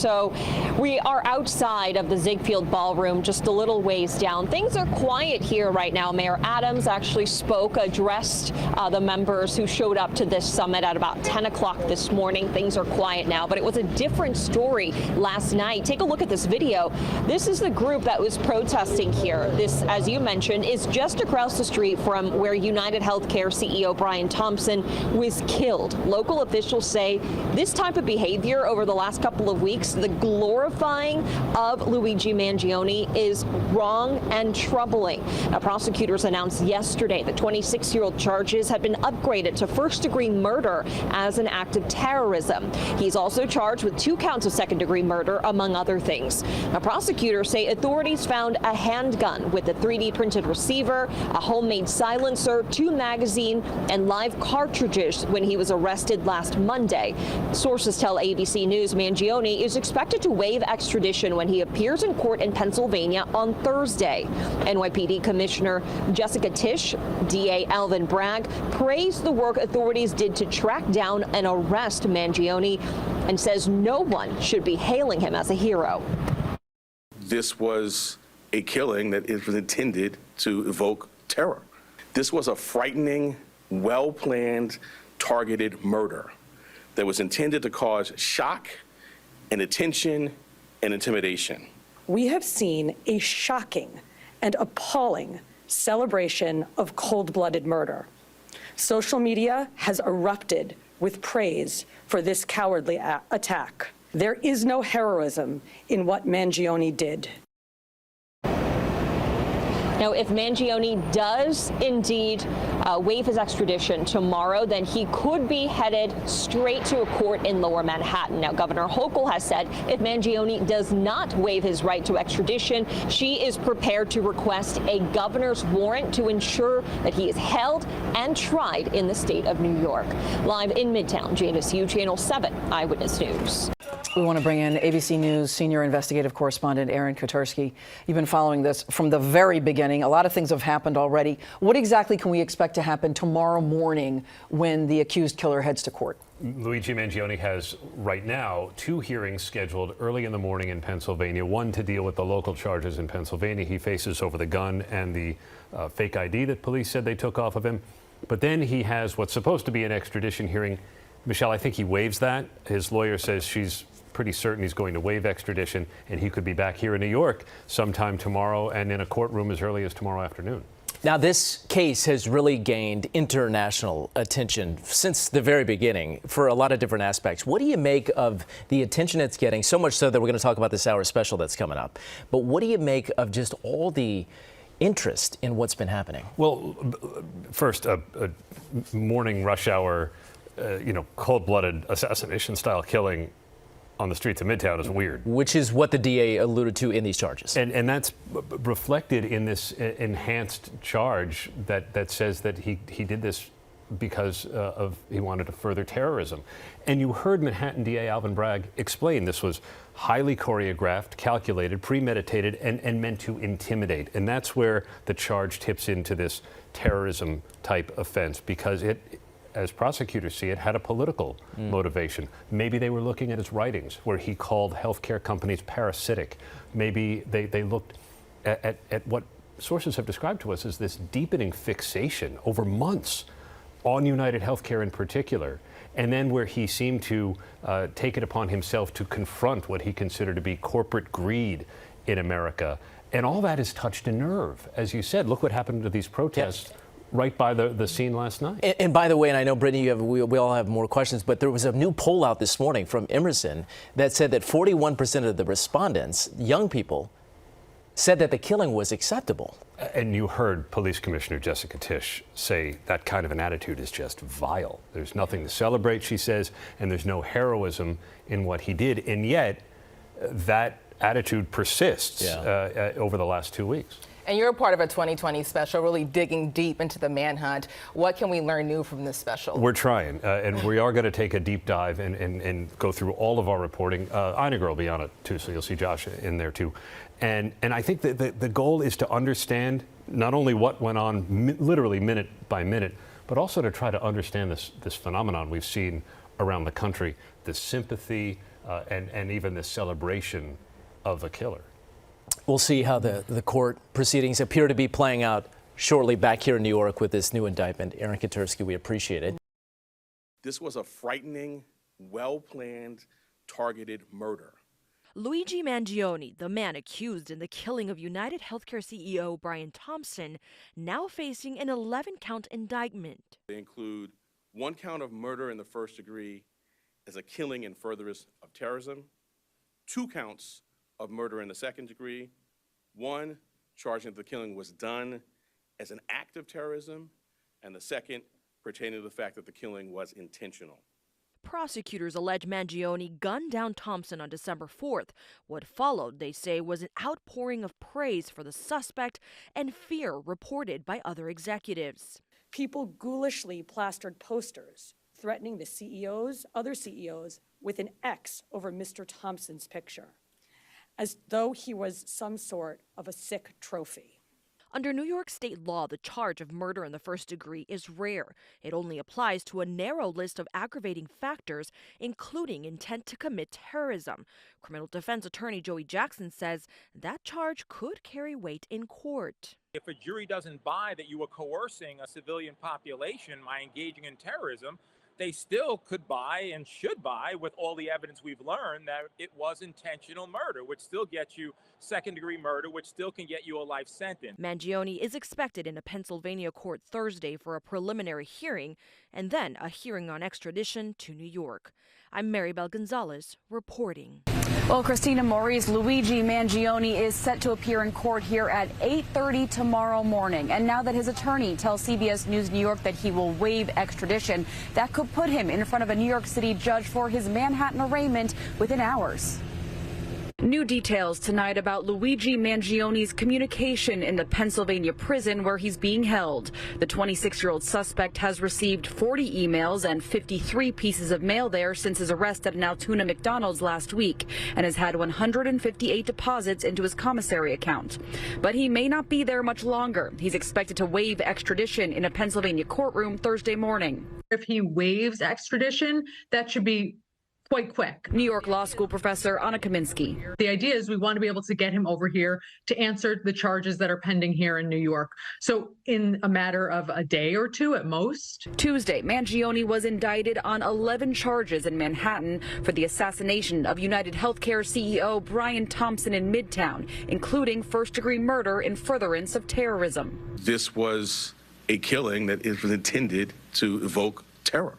So we are outside of the Ziegfeld Ballroom, just a little ways down. Things are quiet here right now. Mayor Adams actually addressed the members who showed up to this summit at about 10 o'clock this morning. Things are quiet now, but it was a different story last night. Take a look at this video. This is the group that was protesting here. This, as you mentioned, is just across the street from where UnitedHealthcare CEO Brian Thompson was killed. Local officials say this type of behavior over the last couple of weeks, the glorifying of Luigi Mangione, is wrong and troubling. Now, prosecutors announced yesterday that 26-year-old charges had been upgraded to first-degree murder as an act of terrorism. He's also charged with 2 counts of second-degree murder, among other things. Now, prosecutors say authorities found a handgun with a 3D printed receiver, a homemade silencer, 2 magazines, and live cartridges when he was arrested last Monday. Sources tell ABC News Mangione is expected to waive extradition when he appears in court in Pennsylvania on Thursday. NYPD Commissioner Jessica Tisch, DA Alvin Bragg, praised the work authorities did to track down and arrest Mangione and says no one should be hailing him as a hero. This was a killing that was intended to evoke terror. This was a frightening, well-planned, targeted murder that was intended to cause shock and attention and intimidation. We have seen a shocking and appalling celebration of cold-blooded murder. Social media has erupted with praise for this cowardly attack. There is no heroism in what Mangione did. Now, if Mangione does indeed waive his extradition tomorrow, then he could be headed straight to a court in Lower Manhattan. Now, Governor Hochul has said if Mangione does not waive his right to extradition, she is prepared to request a governor's warrant to ensure that he is held and tried in the state of New York. Live in Midtown, Janice Hu, Channel 7 Eyewitness News. We want to bring in ABC News senior investigative correspondent Aaron Kotarski. You've been following this from the very beginning. A lot of things have happened already. What exactly can we expect to happen tomorrow morning when the accused killer heads to court? Luigi Mangione has right now 2 hearings scheduled early in the morning in Pennsylvania. One to deal with the local charges in Pennsylvania he faces over the gun and the fake ID that police said they took off of him. But then he has what's supposed to be an extradition hearing. Michelle, I think he waives that. His lawyer says she's pretty certain he's going to waive extradition, and he could be back here in New York sometime tomorrow and in a courtroom as early as tomorrow afternoon. Now, this case has really gained international attention since the very beginning for a lot of different aspects. What do you make of the attention it's getting, so much so that we're going to talk about this hour special that's coming up? But what do you make of just all the interest in what's been happening? Well, first, a morning rush hour, cold-blooded assassination-style killing on the streets of Midtown is weird. Which is what the DA alluded to in these charges. And that's reflected in this enhanced charge that says that he did this because he wanted to further terrorism. And you heard Manhattan DA Alvin Bragg explain this was highly choreographed, calculated, premeditated, and meant to intimidate. And that's where the charge tips into this terrorism type offense, because it, as prosecutors see it, had a political motivation. Maybe they were looking at his writings where he called healthcare companies parasitic. Maybe they looked at what sources have described to us as this deepening fixation over months on UnitedHealthcare in particular, and then where he seemed to take it upon himself to confront what he considered to be corporate greed in America. And all that has touched a nerve. As you said, look what happened to these protests. Yes. Right by the scene last night. And by the way, and I know, Brittany, we all have more questions, but there was a new poll out this morning from Emerson that said that 41% of the respondents, young people, said that the killing was acceptable. And you heard Police Commissioner Jessica Tisch say that kind of an attitude is just vile. There's nothing to celebrate, she says, and there's no heroism in what he did. And yet, that attitude persists over the last 2 weeks. And you're a part of a 2020 special, really digging deep into the manhunt. What can we learn new from this special? We're trying, and we are going to take a deep dive and go through all of our reporting. Ina will be on it too, so you'll see Josh in there too. And I think that the goal is to understand not only what went on literally minute by minute, but also to try to understand this phenomenon we've seen around the country, the sympathy, and even the celebration of the killer. We'll see how the court proceedings appear to be playing out shortly back here in New York with this new indictment. Aaron Kotersky, we appreciate it. This was a frightening, well-planned, targeted murder. Luigi Mangione, the man accused in the killing of UnitedHealthcare CEO Brian Thompson, now facing an 11-count indictment. They include 1 count of murder in the first degree as a killing in furtherance of terrorism, 2 counts of murder in the second degree, 1 charging that the killing was done as an act of terrorism, and the second pertaining to the fact that the killing was intentional. Prosecutors allege Mangione gunned down Thompson on December 4th. What followed, they say, was an outpouring of praise for the suspect and fear reported by other executives. People ghoulishly plastered posters threatening the other CEOs, with an X over Mr. Thompson's picture, as though he was some sort of a sick trophy. Under New York state law, the charge of murder in the first degree is rare. It only applies to a narrow list of aggravating factors, including intent to commit terrorism. Criminal defense attorney Joey Jackson says that charge could carry weight in court. If a jury doesn't buy that you were coercing a civilian population by engaging in terrorism, they still could buy and should buy, with all the evidence we've learned, that it was intentional murder, which still gets you second-degree murder, which still can get you a life sentence. Mangione is expected in a Pennsylvania court Thursday for a preliminary hearing and then a hearing on extradition to New York. I'm Maribel Gonzalez reporting. Well, Christina Maurice, Luigi Mangione is set to appear in court here at 8:30 tomorrow morning. And now that his attorney tells CBS News New York that he will waive extradition, that could put him in front of a New York City judge for his Manhattan arraignment within hours. New details tonight about Luigi Mangione's communication in the Pennsylvania prison where he's being held. The 26-year-old suspect has received 40 emails and 53 pieces of mail there since his arrest at an Altoona McDonald's last week, and has had 158 deposits into his commissary account. But he may not be there much longer. He's expected to waive extradition in a Pennsylvania courtroom Thursday morning. If he waives extradition, that should be quite quick. New York Law School professor Anna Kaminsky. The idea is we want to be able to get him over here to answer the charges that are pending here in New York. So in a matter of a day or two at most. Tuesday, Mangione was indicted on 11 charges in Manhattan for the assassination of UnitedHealthcare CEO Brian Thompson in Midtown, including first-degree murder in furtherance of terrorism. This was a killing that was intended to evoke terror.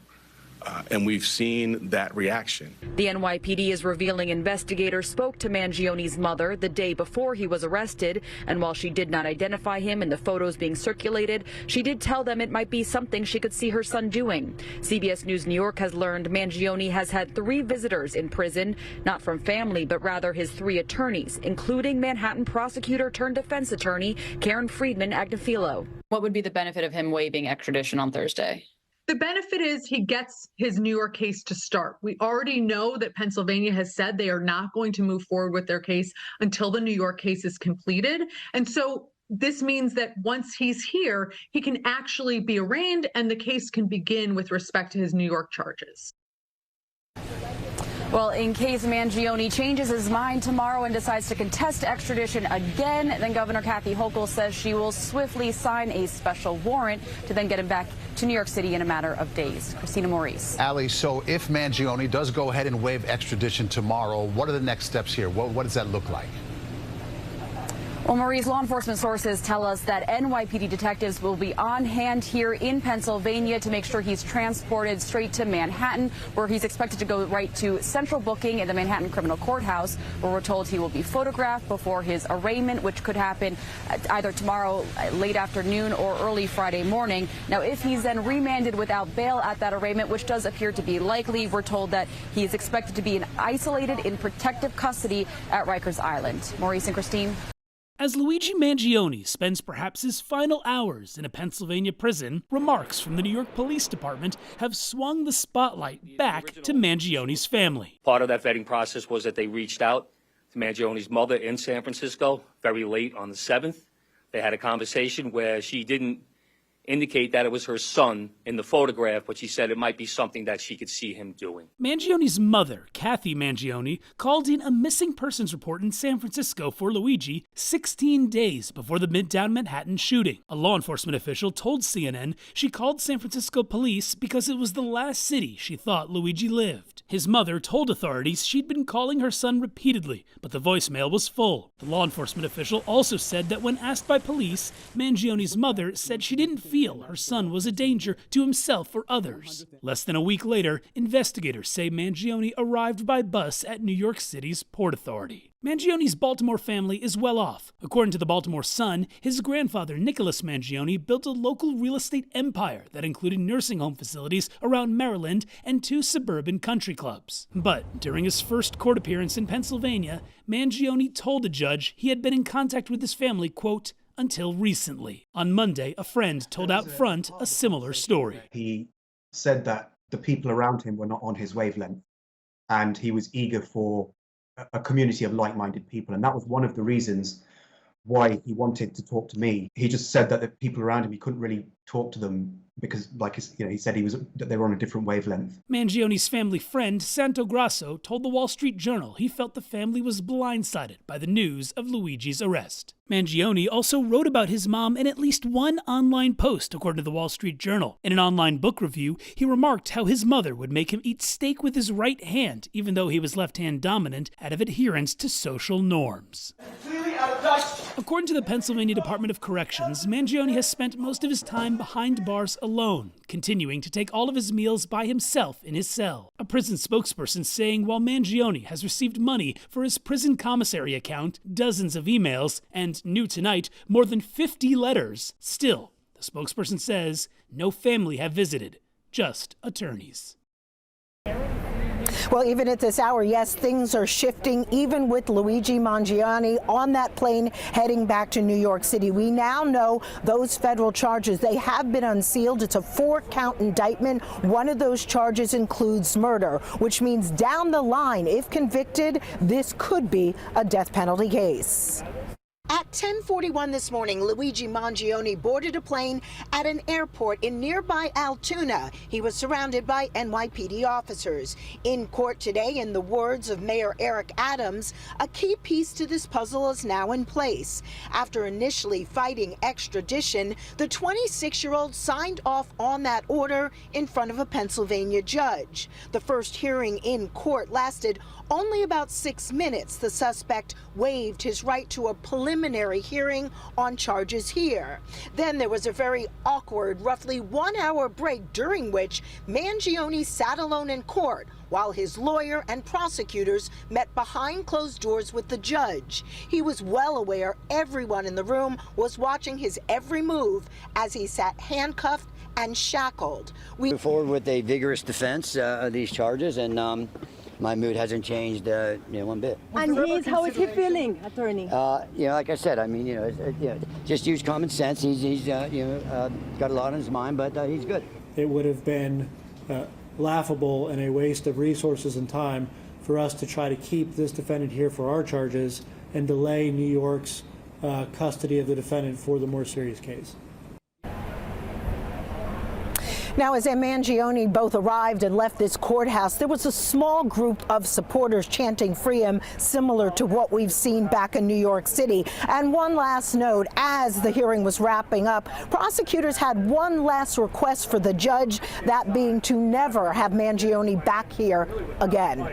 And we've seen that reaction. The NYPD is revealing investigators spoke to Mangione's mother the day before he was arrested, and while she did not identify him in the photos being circulated, she did tell them it might be something she could see her son doing. CBS News New York has learned Mangione has had 3 visitors in prison, not from family, but rather his 3 attorneys, including Manhattan prosecutor turned defense attorney Karen Friedman Agnifilo. What would be the benefit of him waiving extradition on Thursday? The benefit is he gets his New York case to start. We already know that Pennsylvania has said they are not going to move forward with their case until the New York case is completed. And so this means that once he's here, he can actually be arraigned and the case can begin with respect to his New York charges. Well, in case Mangione changes his mind tomorrow and decides to contest extradition again, then Governor Kathy Hochul says she will swiftly sign a special warrant to then get him back to New York City in a matter of days. Christina Maurice. Ali, so if Mangione does go ahead and waive extradition tomorrow, what are the next steps here? What does that look like? Well, Maurice, law enforcement sources tell us that NYPD detectives will be on hand here in Pennsylvania to make sure he's transported straight to Manhattan, where he's expected to go right to central booking in the Manhattan Criminal Courthouse, where we're told he will be photographed before his arraignment, which could happen either tomorrow late afternoon or early Friday morning. Now, if he's then remanded without bail at that arraignment, which does appear to be likely, we're told that he is expected to be isolated in protective custody at Rikers Island. Maurice and Christine. As Luigi Mangione spends perhaps his final hours in a Pennsylvania prison, remarks from the New York Police Department have swung the spotlight back to Mangione's family. Part of that vetting process was that they reached out to Mangione's mother in San Francisco very late on the 7th. They had a conversation where she didn't indicate that it was her son in the photograph, but she said it might be something that she could see him doing. Mangione's mother, Kathy Mangione, called in a missing persons report in San Francisco for Luigi 16 days before the Midtown Manhattan shooting. A law enforcement official told CNN she called San Francisco police because it was the last city she thought Luigi lived. His mother told authorities she'd been calling her son repeatedly, but the voicemail was full. The law enforcement official also said that when asked by police, Mangione's mother said she didn't feel her son was a danger to himself or others. Less than a week later, investigators say Mangione arrived by bus at New York City's Port Authority. Mangione's Baltimore family is well off. According to the Baltimore Sun, his grandfather, Nicholas Mangione, built a local real estate empire that included nursing home facilities around Maryland and 2 suburban country clubs. But during his first court appearance in Pennsylvania, Mangione told a judge he had been in contact with his family, quote, until recently. On Monday, a friend told out front a similar story. He said that the people around him were not on his wavelength, and he was eager for a community of like-minded people. And that was one of the reasons why he wanted to talk to me. He just said that the people around him, he couldn't really talk to them because, like, he said that they were on a different wavelength. Mangione's family friend, Santo Grasso, told the Wall Street Journal he felt the family was blindsided by the news of Luigi's arrest. Mangione also wrote about his mom in at least one online post, according to the Wall Street Journal. In an online book review, he remarked how his mother would make him eat steak with his right hand, even though he was left-hand dominant, out of adherence to social norms. According to the Pennsylvania Department of Corrections, Mangione has spent most of his time behind bars alone, continuing to take all of his meals by himself in his cell. A prison spokesperson saying while Mangione has received money for his prison commissary account, dozens of emails, and new tonight, more than 50 letters, still, the spokesperson says, no family have visited, just attorneys. Well, even at this hour, yes, things are shifting, even with Luigi Mangione on that plane heading back to New York City. We now know those federal charges, they have been unsealed. It's a 4-count indictment. One of those charges includes murder, which means down the line, if convicted, this could be a death penalty case. At 10:41 this morning, Luigi Mangione boarded a plane at an airport in nearby Altoona. He was surrounded by NYPD officers. In court today, in the words of Mayor Eric Adams, a key piece to this puzzle is now in place. After initially fighting extradition, the 26-year-old signed off on that order in front of a Pennsylvania judge. The first hearing in court lasted only about 6 minutes. The suspect waived his right to a preliminary hearing on charges here. Then there was a very awkward, roughly 1-hour break during which Mangione sat alone in court while his lawyer and prosecutors met behind closed doors with the judge. He was well aware everyone in the room was watching his every move as he sat handcuffed and shackled. We move forward with a vigorous defense of these charges, and my mood hasn't changed one bit. And how is he feeling, attorney? Like I said, I mean, just use common sense. He's got a lot on his mind, but he's good. It would have been laughable and a waste of resources and time for us to try to keep this defendant here for our charges and delay New York's custody of the defendant for the more serious case. Now, as Mangione both arrived and left this courthouse, there was a small group of supporters chanting "Free him," similar to what we've seen back in New York City. And one last note, as the hearing was wrapping up, prosecutors had one last request for the judge, that being to never have Mangione back here again.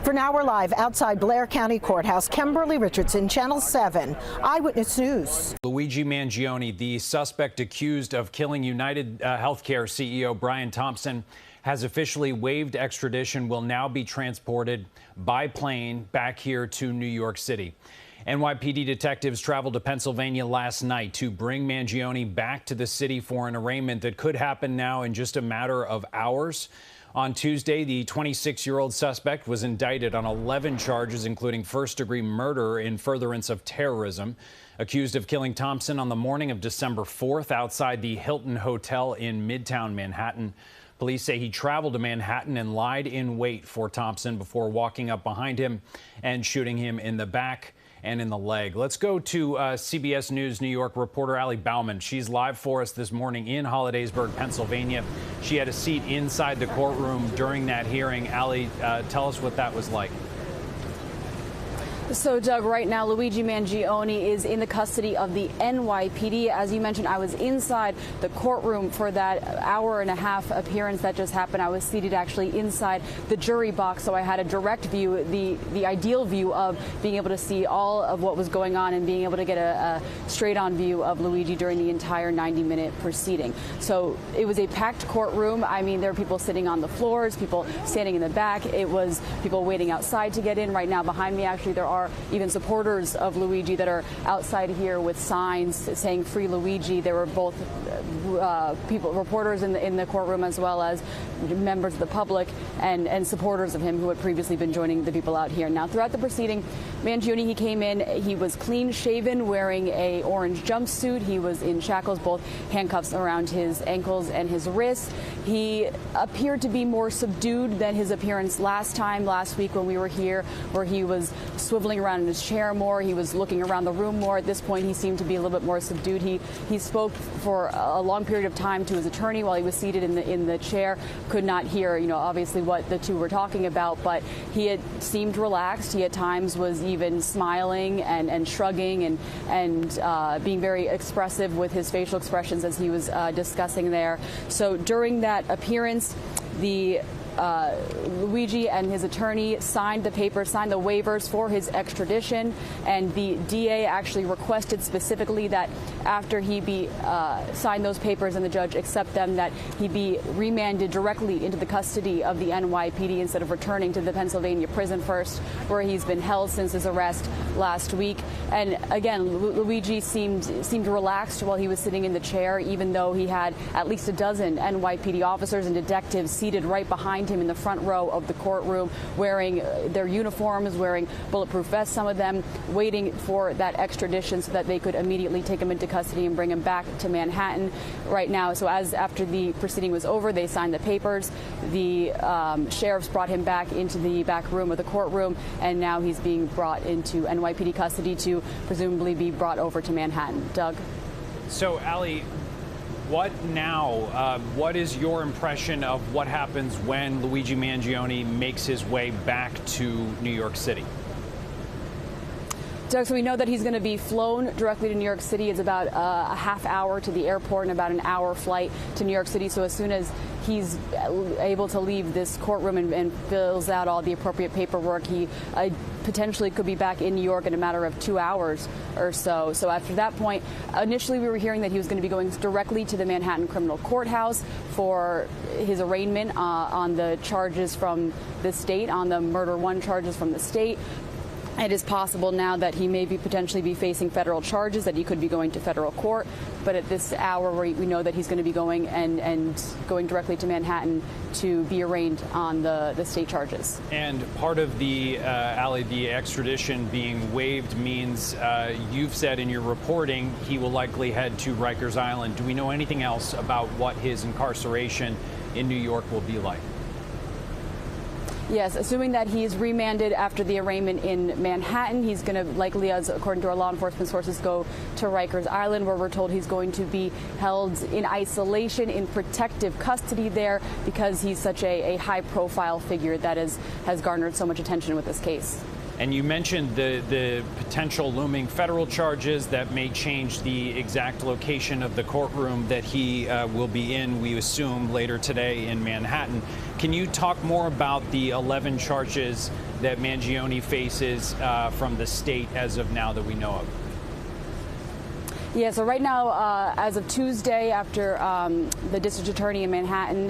For now, we're live outside Blair County Courthouse. Kimberly Richardson, Channel 7, Eyewitness News. Luigi Mangione, the suspect accused of killing UnitedHealthcare CEO Brian Thompson, has officially waived extradition, will now be transported by plane back here to New York City. NYPD detectives traveled to Pennsylvania last night to bring Mangione back to the city for an arraignment that could happen now in just a matter of hours. On Tuesday, the 26-year-old suspect was indicted on 11 charges, including first-degree murder in furtherance of terrorism, accused of killing Thompson on the morning of December 4th outside the Hilton Hotel in Midtown Manhattan. Police say he traveled to Manhattan and lied in wait for Thompson before walking up behind him and shooting him in the back and in the leg. Let's go to CBS News New York reporter Ali Bauman. She's live for us this morning in Hollidaysburg, Pennsylvania. She had a seat inside the courtroom during that hearing. Ali, tell us what that was like. So, Doug, right now, Luigi Mangione is in the custody of the NYPD. As you mentioned, I was inside the courtroom for that hour-and-a-half appearance that just happened. I was seated actually inside the jury box, so I had a direct view, the ideal view of being able to see all of what was going on and being able to get a straight-on view of Luigi during the entire 90-minute proceeding. So it was a packed courtroom. I mean, there were people sitting on the floors, people standing in the back. It was people waiting outside to get in. Right now, behind me, actually, there are even supporters of Luigi that are outside here with signs saying "Free Luigi." There were both reporters in the courtroom as well as members of the public and supporters of him who had previously been joining the people out here. Now, throughout the proceeding, Mangione, he came in, he was clean-shaven, wearing a orange jumpsuit. He was in shackles, both handcuffs around his ankles and his wrists. He appeared to be more subdued than his appearance last week when we were here, where he was swiveling around in his chair more. He was looking around the room more. At this point, he seemed to be a little bit more subdued. He spoke for a long period of time to his attorney while he was seated in the chair. Could not hear, obviously what the two were talking about, but he had seemed relaxed. He at times was even smiling and shrugging and being very expressive with his facial expressions as he was discussing there. So during that appearance, Luigi and his attorney signed the waivers for his extradition, and the DA actually requested specifically that after he be signed those papers and the judge accept them, that he be remanded directly into the custody of the NYPD instead of returning to the Pennsylvania prison first, where he's been held since his arrest last week. And again, Luigi seemed relaxed while he was sitting in the chair, even though he had at least a dozen NYPD officers and detectives seated right behind him in the front row of the courtroom, wearing their uniforms, wearing bulletproof vests, some of them, waiting for that extradition so that they could immediately take him into custody and bring him back to Manhattan right now. So after the proceeding was over, they signed the papers. The sheriffs brought him back into the back room of the courtroom, and now he's being brought into NYPD custody to presumably be brought over to Manhattan. Doug? So, Ali, what now? What is your impression of what happens when Luigi Mangione makes his way back to New York City? Doug, so we know that he's going to be flown directly to New York City. It's about a half hour to the airport and about an hour flight to New York City. So as soon as he's able to leave this courtroom and fills out all the appropriate paperwork, he potentially could be back in New York in a matter of 2 hours or so. So after that point, initially we were hearing that he was going to be going directly to the Manhattan criminal courthouse for his arraignment on the charges from the state, on the murder one charges from the state. It is possible now that he may potentially be facing federal charges, that he could be going to federal court. But at this hour, we know that he's going to be going and going directly to Manhattan to be arraigned on the state charges. And part of the extradition being waived means you've said in your reporting he will likely head to Rikers Island. Do we know anything else about what his incarceration in New York will be like? Yes, assuming that he's remanded after the arraignment in Manhattan, he's going to likely, as according to our law enforcement sources, go to Rikers Island, where we're told he's going to be held in isolation, in protective custody there, because he's such a high-profile figure that has garnered so much attention with this case. And you mentioned the potential looming federal charges that may change the exact location of the courtroom that he will be in, we assume, later today in Manhattan. Can you talk more about the 11 charges that Mangione faces from the state as of now that we know of? Yeah, so right now, as of Tuesday, after the district attorney in Manhattan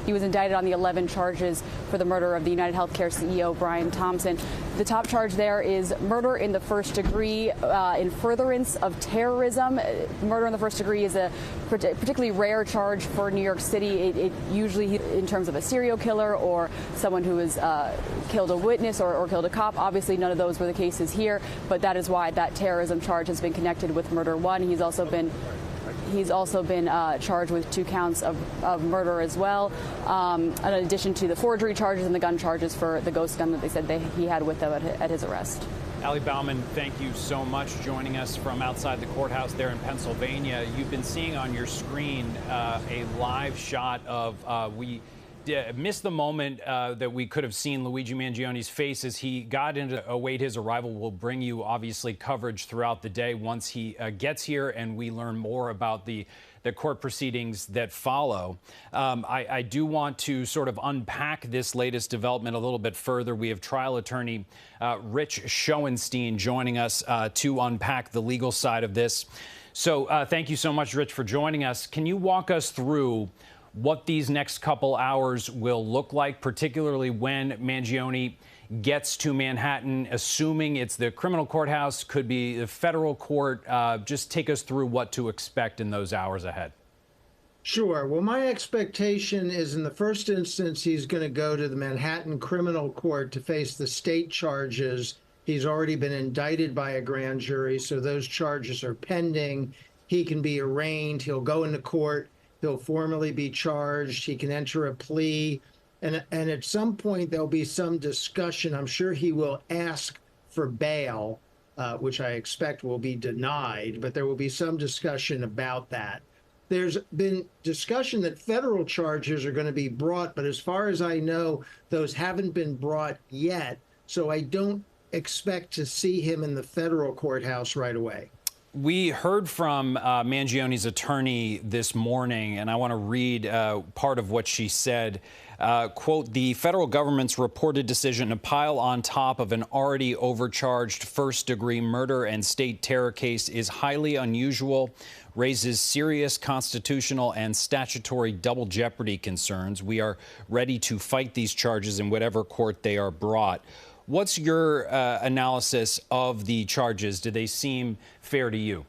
he was indicted on the 11 charges for the murder of the UnitedHealthcare CEO Brian Thompson. The top charge there is murder in the first degree in furtherance of terrorism. Murder in the first degree is a particularly rare charge for New York City. It usually, in terms of a serial killer or someone who has killed a witness or killed a cop. Obviously, none of those were the cases here, but that is why that terrorism charge has been connected with murder one. He's also been charged with 2 counts of murder as well, in addition to the forgery charges and the gun charges for the ghost gun that they said he had with them at his arrest. Ali Bauman, thank you so much joining us from outside the courthouse there in Pennsylvania. You've been seeing on your screen a live shot of we missed the moment that we could have seen Luigi Mangione's face as he got into await his arrival. We'll bring you obviously coverage throughout the day once he gets here and we learn more about the court proceedings that follow. I do want to sort of unpack this latest development a little bit further. We have trial attorney Rich Schoenstein joining us to unpack the legal side of this. So thank you so much, Rich, for joining us. Can you walk us through what these next couple hours will look like, particularly when Mangione gets to Manhattan, assuming it's the criminal courthouse, could be the federal court? Just take us through what to expect in those hours ahead. Sure. Well, my expectation is in the first instance, he's going to go to the Manhattan criminal court to face the state charges. He's already been indicted by a grand jury, so those charges are pending. He can be arraigned. He'll go into court. He'll formally be charged. He can enter a plea. And at some point, there'll be some discussion. I'm sure he will ask for bail, which I expect will be denied, but there will be some discussion about that. There's been discussion that federal charges are going to be brought, but as far as I know, those haven't been brought yet. So I don't expect to see him in the federal courthouse right away. We heard from Mangione's attorney this morning, and I want to read part of what she said. Quote, the federal government's reported decision to pile on top of an already overcharged first-degree murder and state terror case is highly unusual, raises serious constitutional and statutory double jeopardy concerns. We are ready to fight these charges in whatever court they are brought. What's your analysis of the charges? Do they seem fair to you?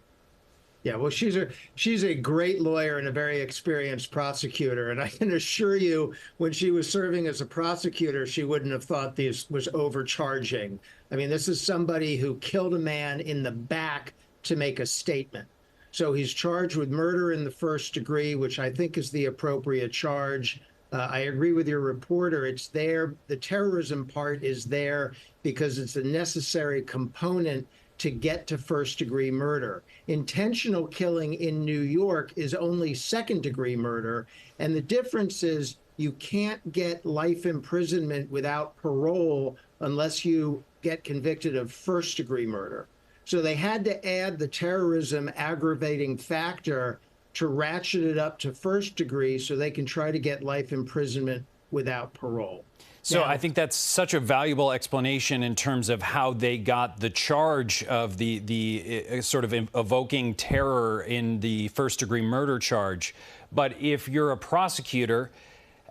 Yeah, well, she's a great lawyer and a very experienced prosecutor. And I can assure you, when she was serving as a prosecutor, she wouldn't have thought this was overcharging. I mean, this is somebody who killed a man in the back to make a statement. So he's charged with murder in the first degree, which I think is the appropriate charge. I agree with your reporter. It's there. The terrorism part is there because it's a necessary component to get to first-degree murder. Intentional killing in New York is only second-degree murder, and the difference is you can't get life imprisonment without parole unless you get convicted of first-degree murder. So they had to add the terrorism aggravating factor to ratchet it up to first degree so they can try to get life imprisonment without parole. So I think that's such a valuable explanation in terms of how they got the charge of the sort of evoking terror in the first-degree murder charge. But if you're a prosecutor,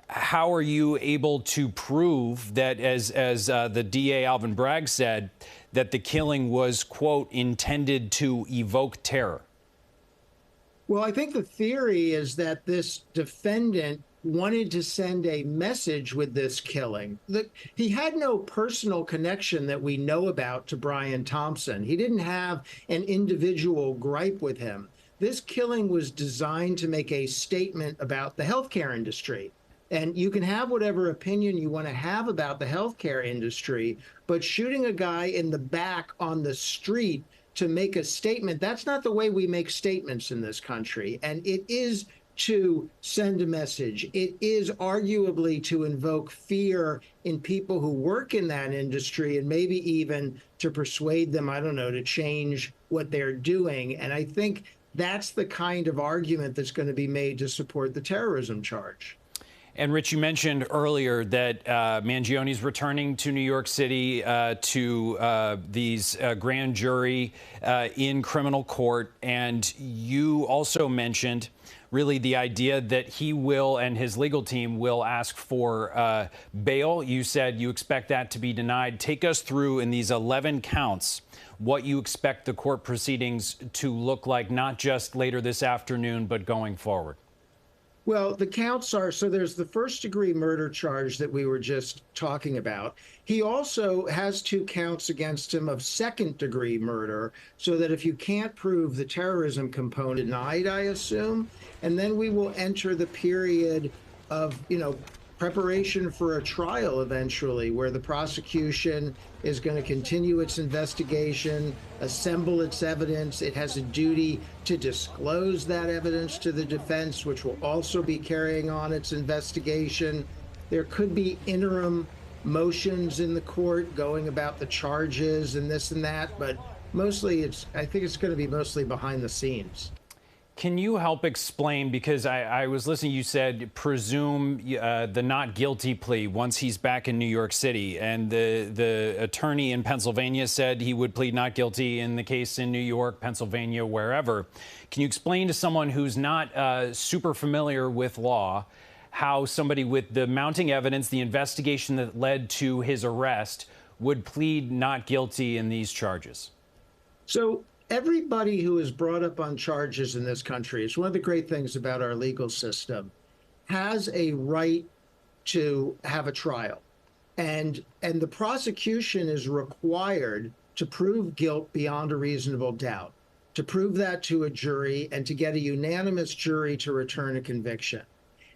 how are you able to prove that, as the DA Alvin Bragg said, that the killing was, quote, intended to evoke terror? Well, I think the theory is that this defendant wanted to send a message with this killing. He had no personal connection that we know about to Brian Thompson. He didn't have an individual gripe with him. This killing was designed to make a statement about the healthcare industry. And you can have whatever opinion you want to have about the healthcare industry, but shooting a guy in the back on the street to make a statement, that's not the way we make statements in this country. And it is to send a message. It is arguably to invoke fear in people who work in that industry and maybe even to persuade them, I don't know, to change what they're doing. And I think that's the kind of argument that's going to be made to support the terrorism charge. And Rich, you mentioned earlier that Mangione's returning to New York City to these grand jury in criminal court. And you also mentioned really the idea that he will and his legal team will ask for bail. You said you expect that to be denied. Take us through in these 11 counts what you expect the court proceedings to look like, not just later this afternoon, but going forward. Well, the counts are, so there's the first-degree murder charge that we were just talking about. He also has 2 counts against him of second-degree murder, so that if you can't prove the terrorism component, denied, I assume, and then we will enter the period of, preparation for a trial eventually, where the prosecution is going to continue its investigation, assemble its evidence. It has a duty to disclose that evidence to the defense, which will also be carrying on its investigation. There could be interim motions in the court going about the charges and this and that, but mostly I think it's going to be mostly behind the scenes. Can you help explain, because I was listening, you said presume the not guilty plea once he's back in New York City, and the attorney in Pennsylvania said he would plead not guilty in the case in New York, Pennsylvania, wherever. Can you explain to someone who's not super familiar with law how somebody with the mounting evidence, the investigation that led to his arrest, would plead not guilty in these charges? So everybody who is brought up on charges in this country, it's one of the great things about our legal system, has a right to have a trial. And the prosecution is required to prove guilt beyond a reasonable doubt, to prove that to a jury and to get a unanimous jury to return a conviction.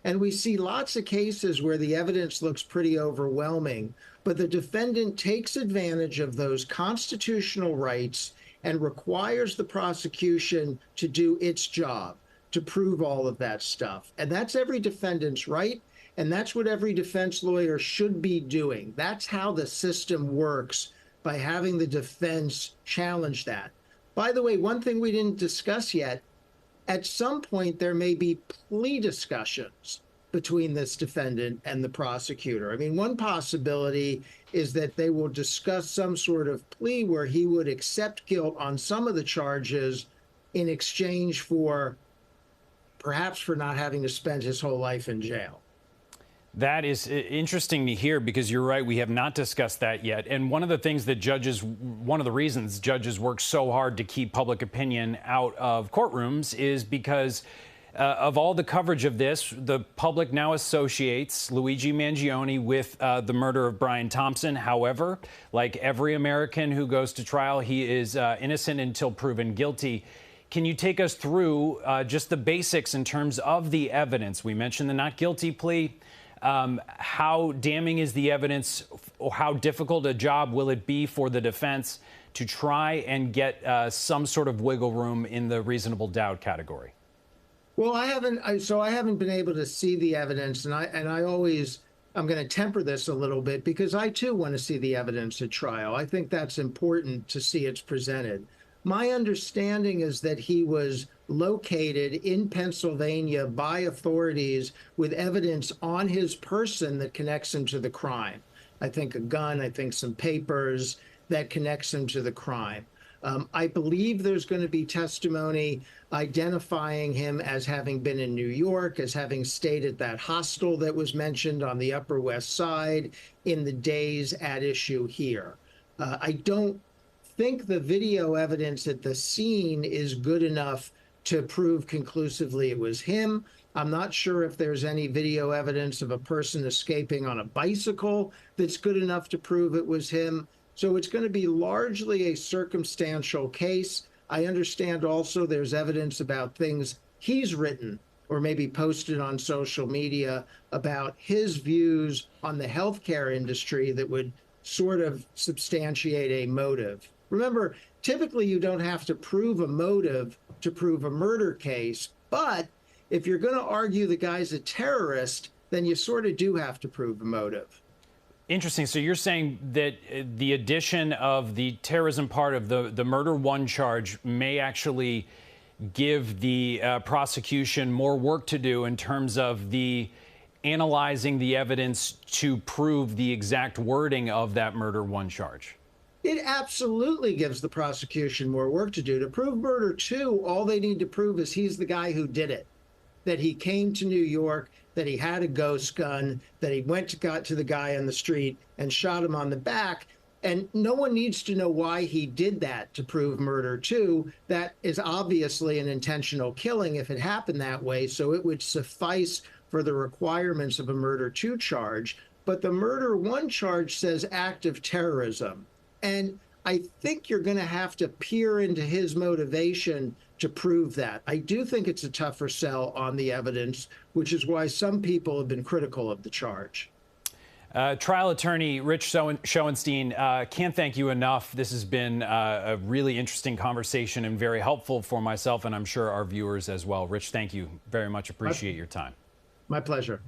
And we see lots of cases where the evidence looks pretty overwhelming, but the defendant takes advantage of those constitutional rights and requires the prosecution to do its job, to prove all of that stuff. And that's every defendant's right, and that's what every defense lawyer should be doing. That's how the system works, by having the defense challenge that. By the way, one thing we didn't discuss yet, at some point there may be plea discussions between this defendant and the prosecutor. I mean, one possibility is that they will discuss some sort of plea where he would accept guilt on some of the charges in exchange for perhaps for not having to spend his whole life in jail. That is interesting to hear, because you're right, we have not discussed that yet. And one of the things that one of the reasons judges work so hard to keep public opinion out of courtrooms is because of all the coverage of this. The public now associates Luigi Mangione with the murder of Brian Thompson. However, like every American who goes to trial, he is innocent until proven guilty. Can you take us through just the basics in terms of the evidence? We mentioned the not guilty plea. How damning is the evidence, or how difficult a job will it be for the defense to try and get some sort of wiggle room in the reasonable doubt category? Well, I haven't been able to see the evidence, and I'm going to temper this a little bit, because I too want to see the evidence at trial. I think that's important to see it's presented. My understanding is that he was located in Pennsylvania by authorities with evidence on his person that connects him to the crime. I think a gun, I think some papers that connects him to the crime. I believe there's going to be testimony identifying him as having been in New York, as having stayed at that hostel that was mentioned on the Upper West Side in the days at issue here. I don't think the video evidence at the scene is good enough to prove conclusively it was him. I'm not sure if there's any video evidence of a person escaping on a bicycle that's good enough to prove it was him. So it's going to be largely a circumstantial case. I understand also there's evidence about things he's written or maybe posted on social media about his views on the healthcare industry that would sort of substantiate a motive. Remember, typically you don't have to prove a motive to prove a murder case, but if you're going to argue the guy's a terrorist, then you sort of do have to prove a motive. Interesting. So you're saying that the addition of the terrorism part of the murder one charge may actually give the prosecution more work to do in terms of the analyzing the evidence to prove the exact wording of that murder one charge. It absolutely gives the prosecution more work to do. To prove murder two, all they need to prove is he's the guy who did it, that he came to New York, that he had a ghost gun, that he got to the guy on the street and shot him on the back. And no one needs to know why he did that to prove murder two. That is obviously an intentional killing if it happened that way, so it would suffice for the requirements of a murder two charge. But the murder one charge says act of terrorism. And I think you're going to have to peer into his motivation to prove that. I do think it's a tougher sell on the evidence, which is why some people have been critical of the charge. Trial attorney Rich Schoenstein, can't thank you enough. This has been a really interesting conversation and very helpful for myself, and I'm sure our viewers as well. Rich, thank you very much. Appreciate your time. My pleasure.